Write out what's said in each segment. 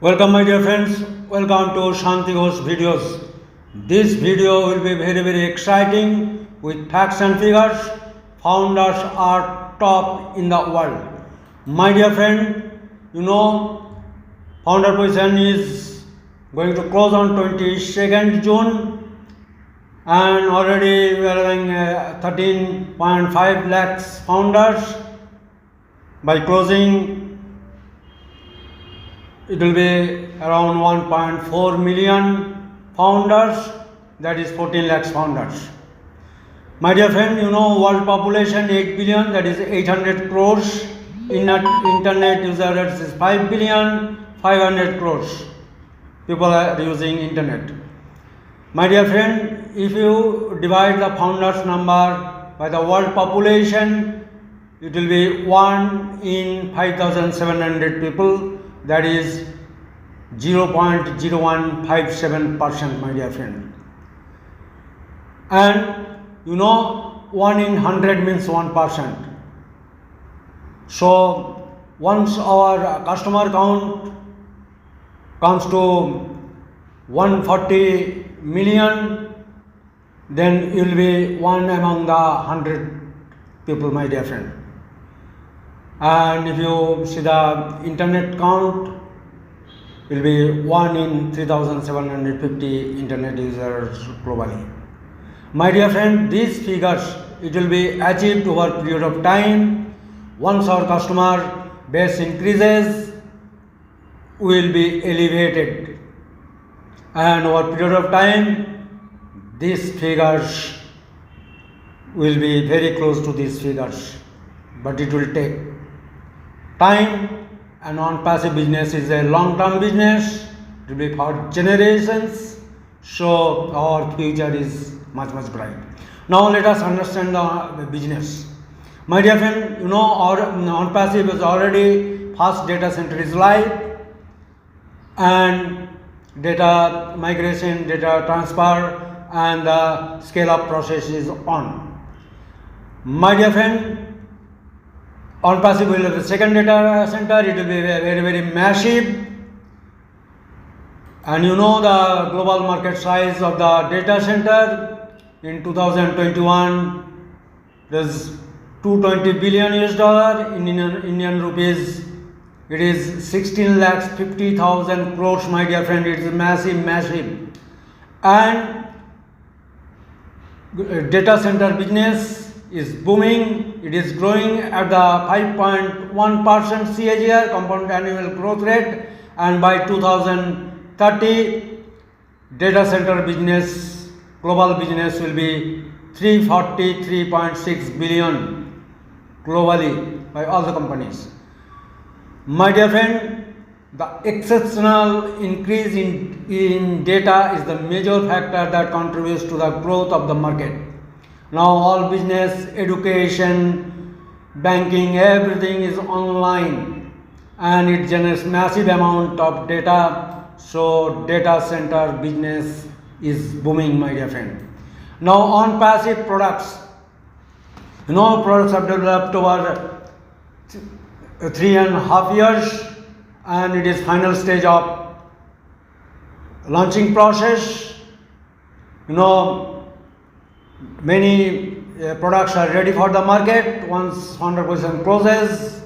Welcome my dear friends, welcome to Shanti Ghosh videos. This video will be very exciting with facts and figures. Founders are top in the world. My dear friend, founder position is going to close on 22nd June and already we are having 13.5 lakhs founders. By closing it will be around 1.4 million founders, that is 14 lakhs founders. My dear friend, world population 8 billion, that is 800 crores. Internet users is 5 billion, 500 crores. People are using internet. My dear friend, if you divide the founders number by the world population, it will be 1 in 5,700 people. That is 0.0157%, my dear friend. And 1 in 100 means 1%. So once our customer count comes to 140 million, then you will be one among the 100 people, my dear friend. And if you see the internet count, it will be 1 in 3,750 internet users globally. My dear friend, these figures, it will be achieved over a period of time. Once our customer base increases, we will be elevated. And over a period of time, these figures will be very close to these figures. But it will take time, and ONPASSIVE business is a long-term business. It will be for generations, so our future is much bright. Now let us understand the business. My dear friend, our ONPASSIVE is already first data center is live, and data migration, data transfer, and the scale-up process is on. My dear friend, ONPASSIVE will have the second data center. It will be very massive, and the global market size of the data center in 2021 is $220 billion in Indian rupees. It is 16 lakhs 50,000 crores, my dear friend. It is massive, and data center business is booming. It is growing at the 5.1% CAGR, compound annual growth rate, and by 2030 data center business, global business will be 343.6 billion globally by all the companies. My dear friend, the exceptional increase in data is the major factor that contributes to the growth of the market. Now all business, education, banking, everything is online, and it generates massive amount of data. So data center business is booming, my dear friend. Now ONPASSIVE products, products have developed over 3.5 years, and it is final stage of launching process. Many products are ready for the market. Once 100% closes,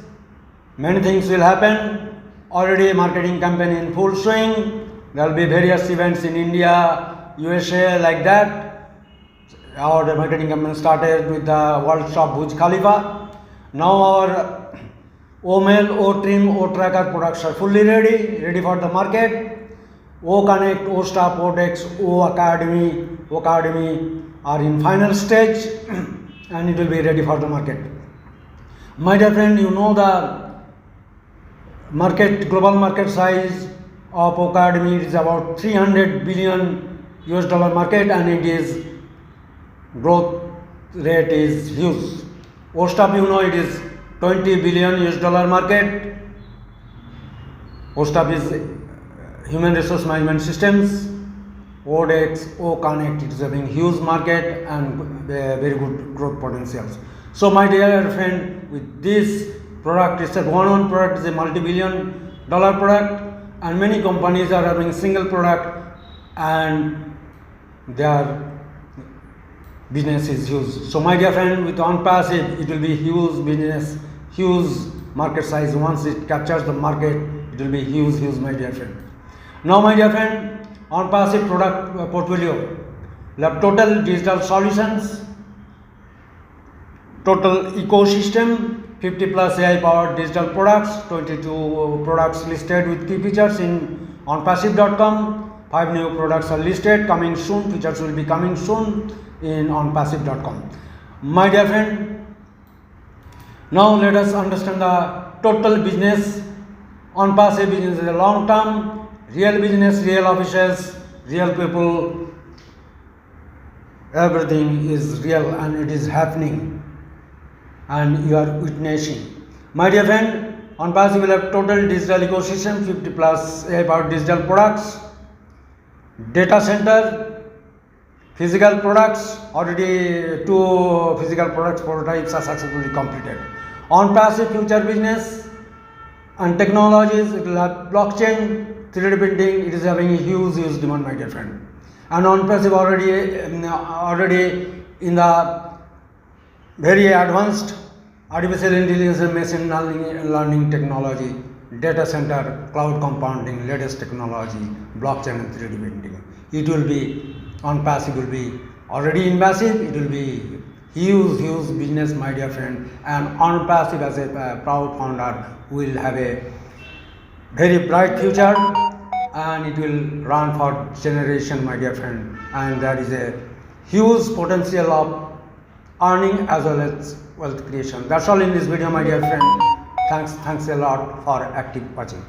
many things will happen. Already marketing campaign in full swing. There will be various events in India, USA, like that. Our marketing campaign started with the World Shop Burj Khalifa. Now our O-Mail, O-Trim, O-Tracker products are fully ready for the market. O-Connect, O-Staff, O-Dex, O-Academy are in final stage, and it will be ready for the market. My dear friend, the global market size of O-Academy is about $300 billion market, and it is growth rate is huge. O-Staff, it is $20 billion market. O-Staff is human resource management systems. O-Dex, O-Connect, it is having huge market and very good growth potentials. So my dear friend, with this product, it's a one product, is a multi-billion dollar product, and many companies are having single product and their business is huge. So my dear friend, with ONPASSIVE, it will be huge business, huge market size. Once it captures the market, it will be huge, my dear friend. Now my dear friend, ONPASSIVE product portfolio, we have total digital solutions, total ecosystem, 50 plus AI powered digital products, 22 products listed with key features in onpassive.com. 5 new products are listed, coming soon, features will be coming soon in onpassive.com. My dear friend, now let us understand the total business. ONPASSIVE business is a long term, real business, real offices, real people, everything is real and it is happening and you are witnessing. My dear friend, ONPASSIVE will have total digital ecosystem, 50 plus AI powered digital products, data center, physical products, already 2 physical products prototypes are successfully completed. ONPASSIVE future business and technologies, it will have blockchain, 3D printing, it is having a huge demand, my dear friend. And ONPASSIVE already in the very advanced artificial intelligence and machine learning technology, data center, cloud compounding, latest technology, blockchain and 3D printing. It will be, ONPASSIVE will be already in massive, it will be huge business, my dear friend. And ONPASSIVE as a proud founder will have a very bright future and it will run for generation, my dear friend. And there is a huge potential of earning as well as wealth creation. That's all in this video, my dear friend. Thanks a lot for active watching.